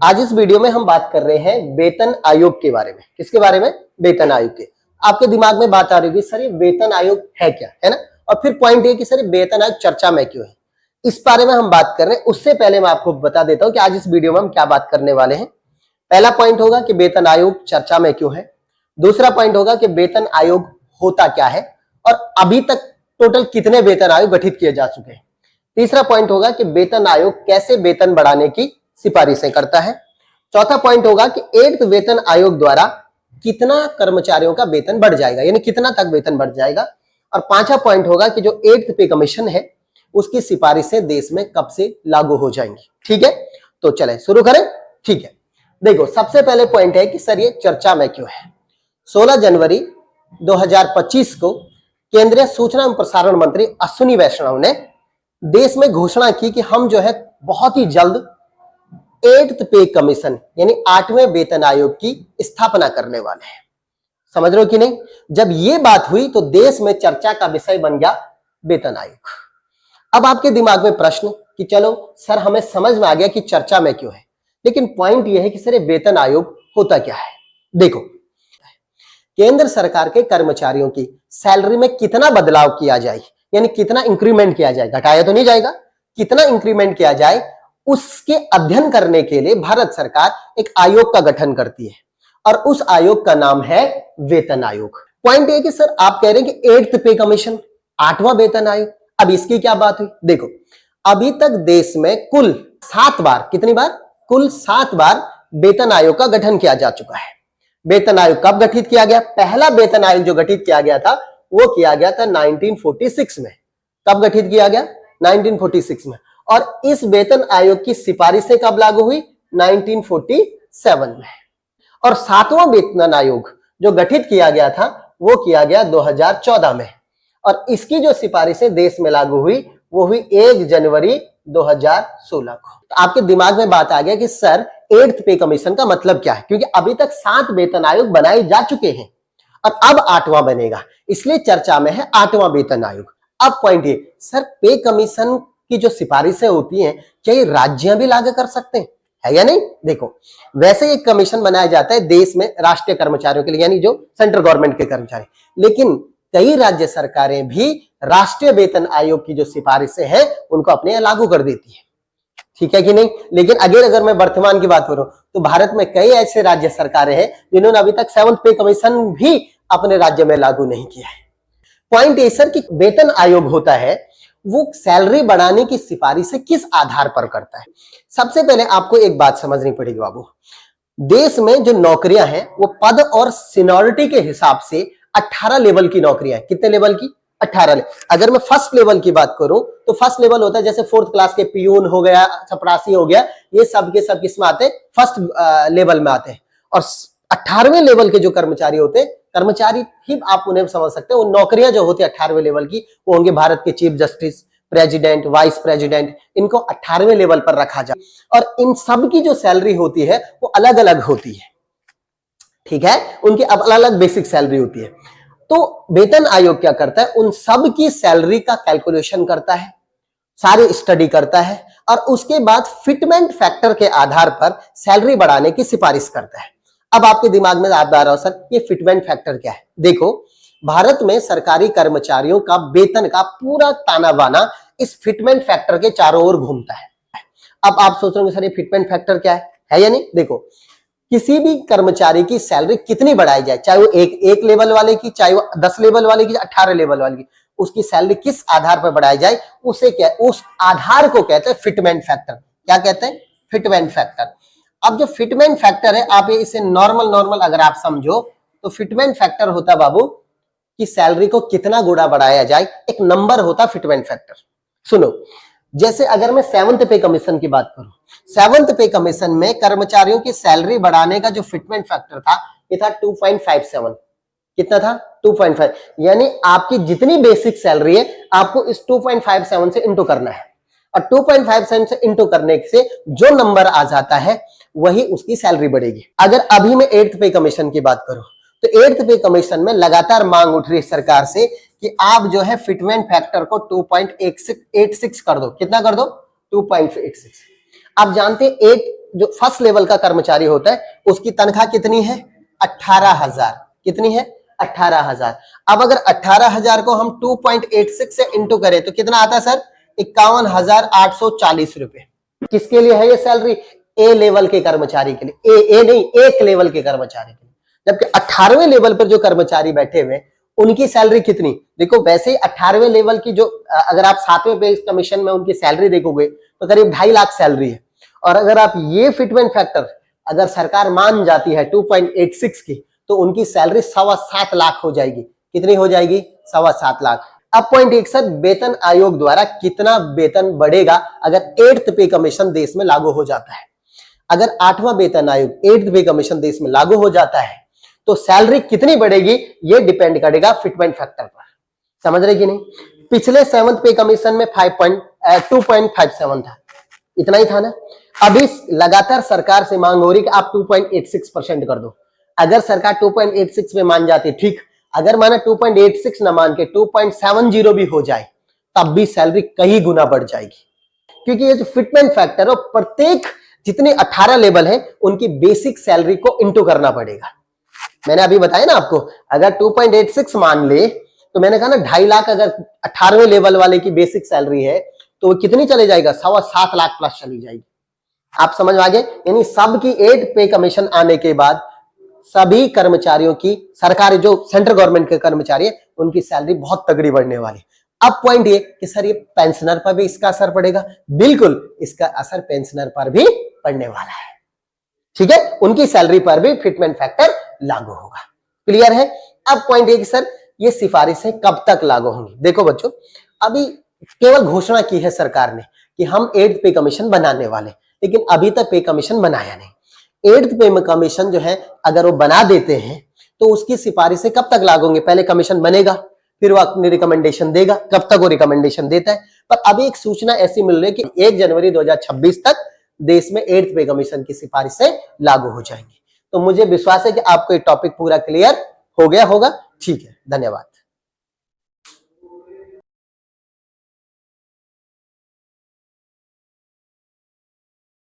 आज इस वीडियो में हम बात कर रहे हैं वेतन आयोग के बारे में। किसके बारे में? वेतन आयोग के। आपके दिमाग में बात आ रही होगी सर ये वेतन आयोग है क्या, है ना? और फिर पॉइंट ये कि सर वेतन आयोग चर्चा में क्यों है, इस बारे में हम बात कर रहे हैं। उससे पहले मैं आपको बता देता हूं कि आज इस वीडियो में हम क्या बात करने वाले हैं। पहला पॉइंट होगा कि वेतन आयोग चर्चा में क्यों है। दूसरा पॉइंट होगा कि वेतन आयोग होता क्या है और अभी तक टोटल कितने वेतन आयोग गठित किए जा चुके हैं। तीसरा पॉइंट होगा कि वेतन आयोग कैसे वेतन बढ़ाने की सिफारिशें करता है। चौथा पॉइंट होगा कि 8th वेतन आयोग द्वारा कितना कर्मचारियों का वेतन बढ़ जाएगा, यानी कितना तक वेतन बढ़ जाएगा। और पांचवा पॉइंट होगा कि जो 8th पे कमीशन है उसकी सिफारिशें देश में कब से लागू हो जाएंगी। ठीक है, तो चले शुरू करें। ठीक है, देखो सबसे पहले पॉइंट है कि सर ये चर्चा में क्यों है। 16 जनवरी 2025 को केंद्रीय सूचना एवं प्रसारण मंत्री अश्विनी वैष्णव ने देश में घोषणा की कि हम जो है बहुत ही जल्द 8th पे कमीशन यानी 8वें वेतन आयोग की स्थापना करने वाले हैं। समझ रहे हो कि नहीं? जब ये बात हुई तो देश में चर्चा का विषय बन गया वेतन आयोग। अब आपके दिमाग में प्रश्न कि चलो सर हमें समझ में आ गया कि चर्चा में क्यों है, लेकिन पॉइंट यह है कि सर वेतन आयोग होता क्या है। देखो, केंद्र सरकार के कर्मचारियों की सैलरी में कितना बदलाव किया जाए, यानी कितना इंक्रीमेंट किया जाए, घटाया तो नहीं जाएगा, कितना इंक्रीमेंट किया जाए, उसके अध्ययन करने के लिए भारत सरकार एक आयोग का गठन करती है और उस आयोग का नाम है वेतन आयोग। पॉइंट ये कि सर आप कह रहे हैं कि 8th पे कमीशन 8वां वेतन आयोग, अब इसकी क्या बात हुई। देखो अभी तक देश में कुल 7 बार, कितनी बार? कुल 7 बार वेतन आयोग का गठन किया जा चुका है। वेतन आयोग कब गठित किया गया? पहला वेतन आयोग जो गठित किया गया था वो किया गया था 1946 में। कब गठित किया गया? 1946 में। और इस वेतन आयोग की सिफारिशें कब लागू हुई? 1947 में। और 7वां वेतन आयोग जो गठित किया गया था वो किया गया 2014 में। और इसकी जो सिफारिशें देश में लागू हुई वो हुई 1 जनवरी 2016 को। तो आपके दिमाग में बात आ गया कि सर 8th पे कमीशन का मतलब क्या है, क्योंकि अभी तक 7 वेतन आयोग बनाए जा चुके हैं और अब 8वां बनेगा, इसलिए चर्चा में है 8वां वेतन आयोग। अब पॉइंट ये, सर पे कमीशन की जो सिफारिशें होती हैं क्या ये राज्य भी लागू कर सकते हैं, है या नहीं? देखो वैसे एक कमीशन बनाया जाता है देश में राष्ट्रीय कर्मचारियों के लिए, यानी जो सेंट्रल गवर्नमेंट के कर्मचारी, लेकिन कई राज्य सरकारें भी राष्ट्रीय वेतन आयोग की जो सिफारिशें हैं उनको अपने यहाँ लागू कर देती है। ठीक है कि नहीं? लेकिन अगर मैं वर्तमान की बात करूं तो भारत में कई ऐसे राज्य सरकारें हैं जिन्होंने अभी तक 7th पे कमीशन भी अपने राज्य में लागू नहीं किया है। पॉइंट ये सर कि वेतन आयोग होता है वो सैलरी बढ़ाने की सिफारिशें किस आधार पर करता है। सबसे पहले आपको एक बात समझनी पड़ेगी बाबू, देश में जो नौकरियां हैं वो पद और सीनियरिटी के हिसाब से 18 लेवल की नौकरियां हैं। कितने लेवल की? 18 लेवल। अगर मैं फर्स्ट लेवल की बात करूं तो फर्स्ट लेवल होता है जैसे 4th क्लास के पियून हो गया, चपरासी हो गया, ये सब के सब किसमें आते हैं? फर्स्ट लेवल में आते हैं। और 18वें लेवल के जो कर्मचारी होते हैं, कर्मचारी ही आप उन्हें समझ सकते हैं, वो नौकरियां जो होती है 18वें लेवल की वो होंगे भारत के chief justice, president, vice president, इनको 18वें लेवल पर रखा जाए। और इन सब की जो सैलरी होती है वो अलग अलग होती है। ठीक है, उनकी अब अलग अलग बेसिक सैलरी होती है। तो वेतन आयोग क्या करता है? उन सब की सैलरी का कैलकुलेशन करता है, सारी स्टडी करता है और उसके बाद फिटमेंट फैक्टर के आधार पर सैलरी बढ़ाने की सिफारिश करता है। अब आपके दिमाग में आ रहा हो सर ये फिटमेंट फैक्टर क्या है। देखो भारत में सरकारी कर्मचारियों का वेतन का पूरा ताना बाना इस फिटमेंट फैक्टर के चारों ओर घूमता है। अब आप सोच रहे होंगे सर ये फिटमेंट फैक्टर क्या है या नहीं? देखो किसी भी कर्मचारी की सैलरी कितनी बढ़ाई जाए, चाहे वो एक लेवल वाले की, चाहे वो 10 लेवल वाले की, 18 लेवल वाले की, उसकी सैलरी किस आधार पर बढ़ाई जाए उसे क्या, उस आधार को कहते हैं फिटमेंट फैक्टर। क्या कहते हैं? Fitment factor. अब जो फिटमेंट फैक्टर है आप इसे नॉर्मल अगर आप समझो तो फिटमेंट फैक्टर होता बाबू कि सैलरी को कितना गुना बढ़ाया जाए, एक नंबर होता फिटमेंट फैक्टर। सुनो, जैसे अगर मैं 7th पे कमीशन की बात करूं, 7th पे कमीशन में कर्मचारियों की सैलरी बढ़ाने का जो फिटमेंट फैक्टर था ये था 2.57। कितना था? 2.5। यानी आपकी जितनी बेसिक सैलरी है आपको इस 2.57 से इंटू करना है और 2.57 से इंटू करने से जो नंबर आ जाता है वही उसकी सैलरी बढ़ेगी। अगर अभी मैं 8th पे कमीशन की बात करूं तो 8th पे कमीशन में लगातार मांग उठ रही है सरकार से कि आप जो है फिटमेंट फैक्टर को 2.86 कर दो। कितना कर दो? 2.86। आप जानते हैं जो फर्स्ट लेवल का कर्मचारी होता है उसकी तनख्वाह कितनी है? 18,000। कितनी है? 18,000। अब अगर 18,000 को हम 2.86 से इंटू करें तो कितना आता है सर? 51,840 रुपए। किसके लिए है ये सैलरी? ए लेवल के कर्मचारी के लिए। ए नहीं, एक लेवल के कर्मचारी के लिए। जबकि 18वें लेवल पर जो कर्मचारी बैठे हुए उनकी सैलरी कितनी? देखो वैसे ही 18वें लेवल की जो अगर आप 7वें पे कमीशन में उनकी सैलरी देखोगे तो करीब 2.5 लाख सैलरी है। और अगर आप ये फिटमेंट फैक्टर अगर सरकार मान जाती है 2.86 की तो उनकी सैलरी 7.25 लाख हो जाएगी। कितनी हो जाएगी? 7.25 लाख। अब पॉइंट एक सर, वेतन आयोग द्वारा कितना वेतन बढ़ेगा अगर 8th पे कमीशन देश में लागू हो जाता है? अगर 8वां वेतन आयोग 8th पे कमीशन देश में लागू हो जाता है तो सैलरी कितनी बढ़ेगी ये डिपेंड करेगा फिटमेंट फैक्टर पर। समझ रहे कि नहीं? पिछले 7th पे कमीशन में 2.57 था, इतना ही था ना। अभी लगातार सरकार से मांग हो रही कि आप 2.86% कर दो। अगर सरकार 2.86 में मान जाती ठीक, अगर माना 2.86 ना मान के 2.70 भी हो जाए तब भी सैलरी कई गुना बढ़ जाएगी। क्योंकि ये जो फिटमेंट फैक्टर है प्रत्येक जितने 18 लेवल है उनकी बेसिक सैलरी को इंटू करना पड़ेगा। मैंने अभी बताया ना आपको, अगर 2.86 मान ले तो मैंने कहा ना 2.5 लाख अगर 18वें लेवल वाले की बेसिक सैलरी है तो वो कितनी चले जाएगा? 7.25 लाख प्लस चली जाएगी। आप समझ आ गए? यानी सबकी 8 पे कमीशन आने के बाद सभी कर्मचारियों की, सरकारी जो सेंट्रल गवर्नमेंट के कर्मचारी है उनकी सैलरी बहुत तगड़ी बढ़ने वाली। अब पॉइंट ये कि सर ये पेंशनर पर भी इसका असर पड़ेगा? बिल्कुल, इसका असर पेंशनर पर भी पड़ने वाला है। ठीक है, उनकी सैलरी पर भी फिटमेंट फैक्टर लागू होगा। क्लियर है? अब पॉइंट ये कि सर ये सिफारिशें कब तक लागू होंगी? देखो बच्चों, अभी केवल घोषणा की है सरकार ने कि हम 8th पे कमीशन बनाने वाले, लेकिन अभी तक पे कमीशन बनाया नहीं। 8th पे कमीशन जो है अगर वो बना देते हैं तो उसकी सिफारिशें कब तक लागू होंगी? पहले कमीशन बनेगा फिर वो अपनी रिकमेंडेशन देगा, कब तक वो रिकमेंडेशन देता है। पर अभी एक सूचना ऐसी मिल रही है कि 1 जनवरी 2026 तक देश में 8th पे कमीशन की सिफारिशें लागू हो जाएंगी। तो मुझे विश्वास है कि आपको ये टॉपिक पूरा क्लियर हो गया होगा। ठीक है, धन्यवाद।